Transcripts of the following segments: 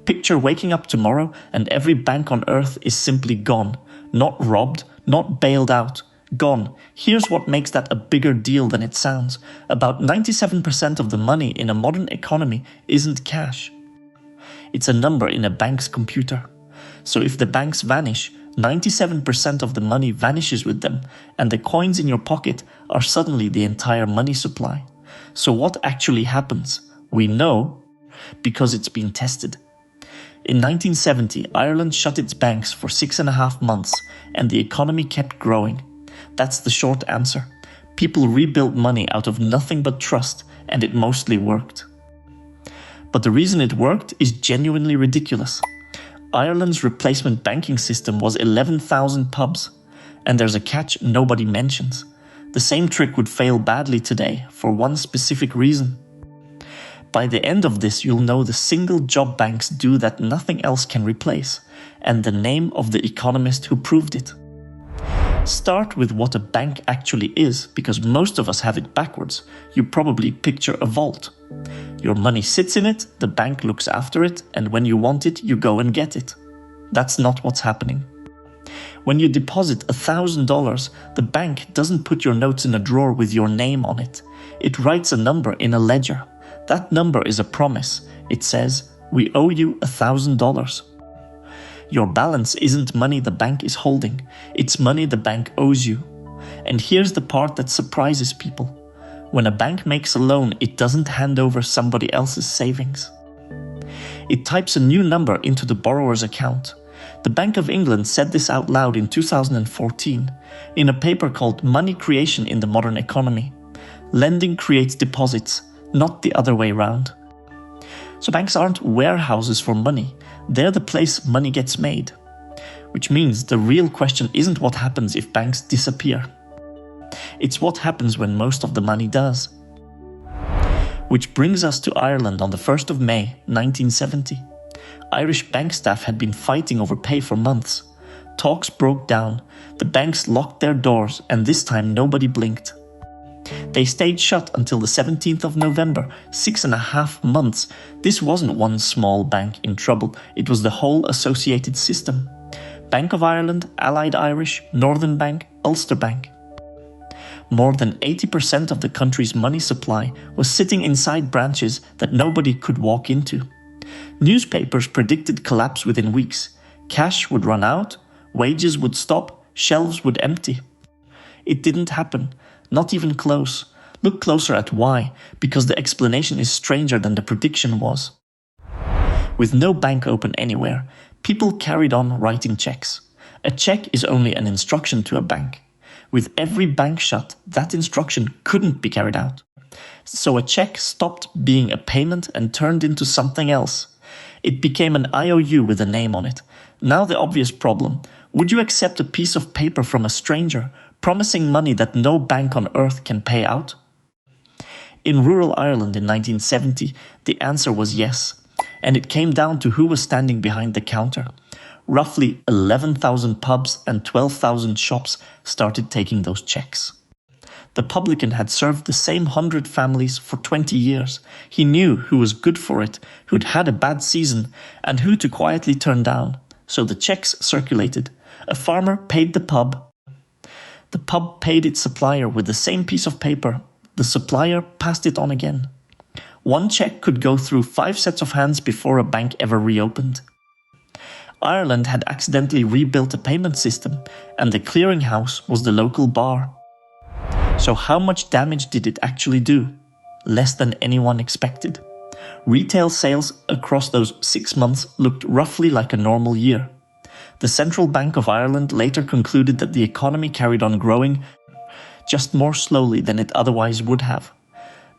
Picture waking up tomorrow and every bank on earth is simply gone. Not robbed, not bailed out. Gone. Here's what makes that a bigger deal than it sounds. About 97% of the money in a modern economy isn't cash. It's a number in a bank's computer. So if the banks vanish, 97% of the money vanishes with them, and the coins in your pocket are suddenly the entire money supply. So what actually happens? We know because it's been tested. In 1970, Ireland shut its banks for 6.5 months, and the economy kept growing. That's the short answer. People rebuilt money out of nothing but trust, and it mostly worked. But the reason it worked is genuinely ridiculous. Ireland's replacement banking system was 11,000 pubs, and there's a catch nobody mentions. The same trick would fail badly today for one specific reason. By the end of this, you'll know the single job banks do that nothing else can replace, and the name of the economist who proved it. Start with what a bank actually is, because most of us have it backwards. You probably picture a vault. Your money sits in it, the bank looks after it, and when you want it, you go and get it. That's not what's happening. When you deposit $1,000, the bank doesn't put your notes in a drawer with your name on it. It writes a number in a ledger. That number is a promise. It says, "We owe you $1,000. Your balance isn't money the bank is holding. It's money the bank owes you. And here's the part that surprises people. When a bank makes a loan, it doesn't hand over somebody else's savings. It types a new number into the borrower's account. The Bank of England said this out loud in 2014 in a paper called Money Creation in the Modern Economy. Lending creates deposits, not the other way round. So banks aren't warehouses for money. They're the place money gets made. Which means the real question isn't what happens if banks disappear. It's what happens when most of the money does. Which brings us to Ireland on the 1st of May, 1970. Irish bank staff had been fighting over pay for months. Talks broke down, the banks locked their doors, and this time nobody blinked. They stayed shut until the 17th of November, 6.5 months. This wasn't one small bank in trouble, it was the whole associated system. Bank of Ireland, Allied Irish, Northern Bank, Ulster Bank. More than 80% of the country's money supply was sitting inside branches that nobody could walk into. Newspapers predicted collapse within weeks. Cash would run out, wages would stop, shelves would empty. It didn't happen, not even close. Look closer at why, because the explanation is stranger than the prediction was. With no bank open anywhere, people carried on writing checks. A check is only an instruction to a bank. With every bank shut, that instruction couldn't be carried out. So a check stopped being a payment and turned into something else. It became an IOU with a name on it. Now the obvious problem. Would you accept a piece of paper from a stranger, promising money that no bank on earth can pay out? In rural Ireland in 1970, the answer was yes. And it came down to who was standing behind the counter. Roughly 11,000 pubs and 12,000 shops started taking those checks. The publican had served the same 100 families for 20 years. He knew who was good for it, who'd had a bad season, and who to quietly turn down. So the checks circulated. A farmer paid the pub. The pub paid its supplier with the same piece of paper. The supplier passed it on again. One check could go through 5 sets of hands before a bank ever reopened. Ireland had accidentally rebuilt a payment system, and the clearinghouse was the local bar. So how much damage did it actually do? Less than anyone expected. Retail sales across those 6 months looked roughly like a normal year. The Central Bank of Ireland later concluded that the economy carried on growing, just more slowly than it otherwise would have.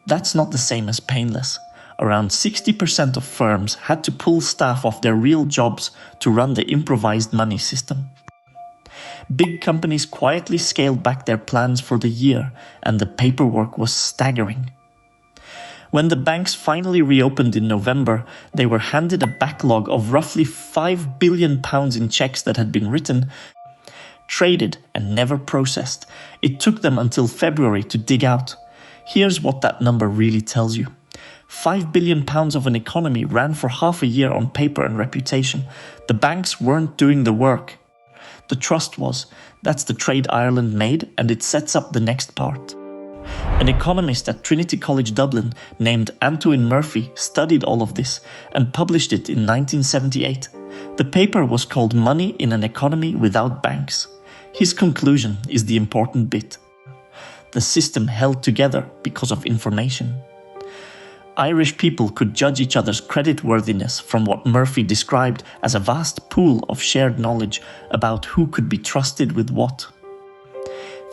That's not the same as painless. Around 60% of firms had to pull staff off their real jobs to run the improvised money system. Big companies quietly scaled back their plans for the year, and the paperwork was staggering. When the banks finally reopened in November, they were handed a backlog of roughly £5 billion in checks that had been written, traded, and never processed. It took them until February to dig out. Here's what that number really tells you. £5 billion of an economy ran for half a year on paper and reputation. The banks weren't doing the work. The trust was. That's the trade Ireland made, and it sets up the next part. An economist at Trinity College Dublin named Antoine Murphy studied all of this and published it in 1978. The paper was called Money in an Economy Without Banks. His conclusion is the important bit. The system held together because of information. Irish people could judge each other's creditworthiness from what Murphy described as a vast pool of shared knowledge about who could be trusted with what.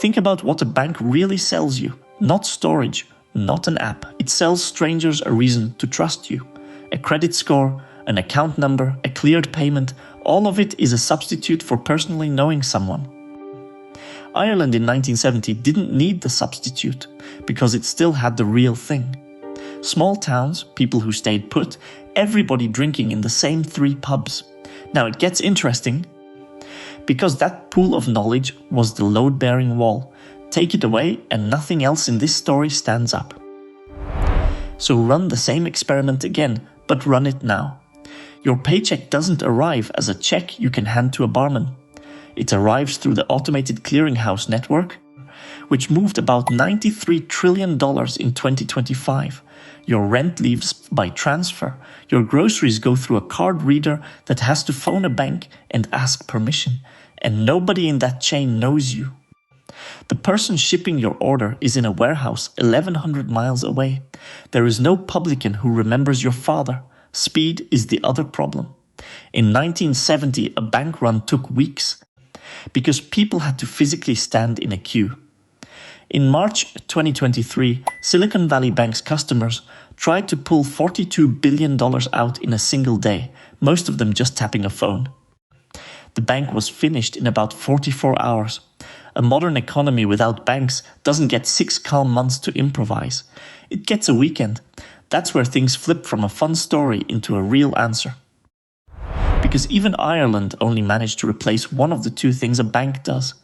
Think about what a bank really sells you. Not storage, not an app. It sells strangers a reason to trust you. A credit score, an account number, a cleared payment, all of it is a substitute for personally knowing someone. Ireland in 1970 didn't need the substitute because it still had the real thing. Small towns, people who stayed put, everybody drinking in the same 3 pubs. Now it gets interesting because that pool of knowledge was the load-bearing wall. Take it away and nothing else in this story stands up. So run the same experiment again, but run it now. Your paycheck doesn't arrive as a check you can hand to a barman. It arrives through the automated clearinghouse network, which moved about $93 trillion in 2025. Your rent leaves by transfer. Your groceries go through a card reader that has to phone a bank and ask permission. And nobody in that chain knows you. The person shipping your order is in a warehouse 1,100 miles away. There is no publican who remembers your father. Speed is the other problem. In 1970, a bank run took weeks because people had to physically stand in a queue. In March 2023, Silicon Valley Bank's customers tried to pull $42 billion out in a single day, most of them just tapping a phone. The bank was finished in about 44 hours. A modern economy without banks doesn't get 6 calm months to improvise. It gets a weekend. That's where things flip from a fun story into a real answer. Because even Ireland only managed to replace one of the 2 things a bank does.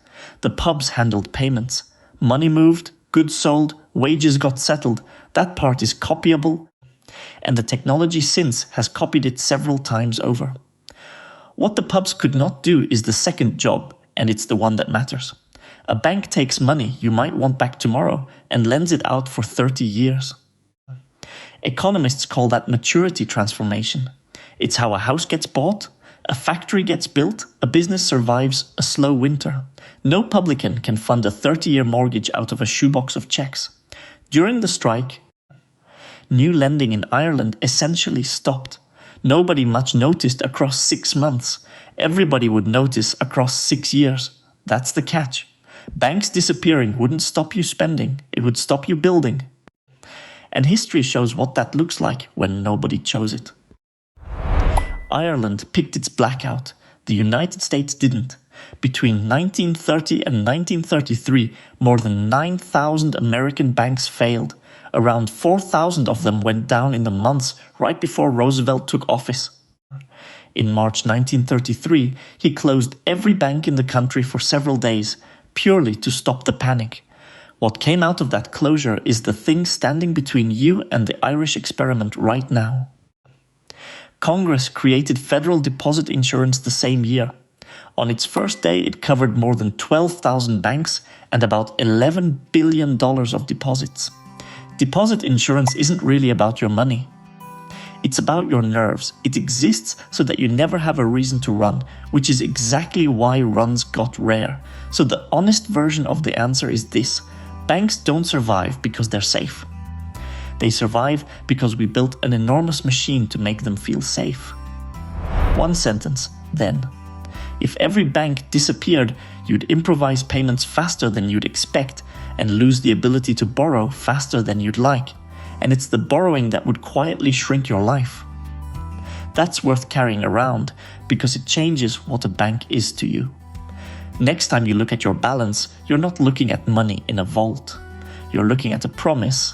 The pubs handled payments. Money moved, goods sold, wages got settled. That part is copyable, and the technology since has copied it several times over. What the pubs could not do is the second job, and it's the one that matters. A bank takes money you might want back tomorrow and lends it out for 30 years. Economists call that maturity transformation. It's how a house gets bought, a factory gets built, a business survives a slow winter. No publican can fund a 30-year mortgage out of a shoebox of checks. During the strike, new lending in Ireland essentially stopped. Nobody much noticed across 6 months. Everybody would notice across 6 years. That's the catch. Banks disappearing wouldn't stop you spending, it would stop you building. And history shows what that looks like when nobody chose it. Ireland picked its blackout. The United States didn't. Between 1930 and 1933, more than 9,000 American banks failed. Around 4,000 of them went down in the months right before Roosevelt took office. In March 1933, he closed every bank in the country for several days, purely to stop the panic. What came out of that closure is the thing standing between you and the Irish experiment right now. Congress created federal deposit insurance the same year. On its first day, it covered more than 12,000 banks and about $11 billion of deposits. Deposit insurance isn't really about your money. It's about your nerves. It exists so that you never have a reason to run, which is exactly why runs got rare. So the honest version of the answer is this: banks don't survive because they're safe. They survive because we built an enormous machine to make them feel safe. One sentence, then. If every bank disappeared, you'd improvise payments faster than you'd expect and lose the ability to borrow faster than you'd like. And it's the borrowing that would quietly shrink your life. That's worth carrying around because it changes what a bank is to you. Next time you look at your balance, you're not looking at money in a vault. You're looking at a promise,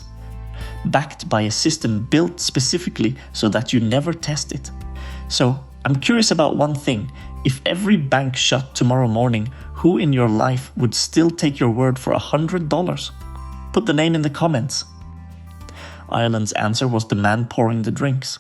backed by a system built specifically so that you never test it. So, I'm curious about one thing. If every bank shut tomorrow morning, who in your life would still take your word for $100? Put the name in the comments. Ireland's answer was the man pouring the drinks.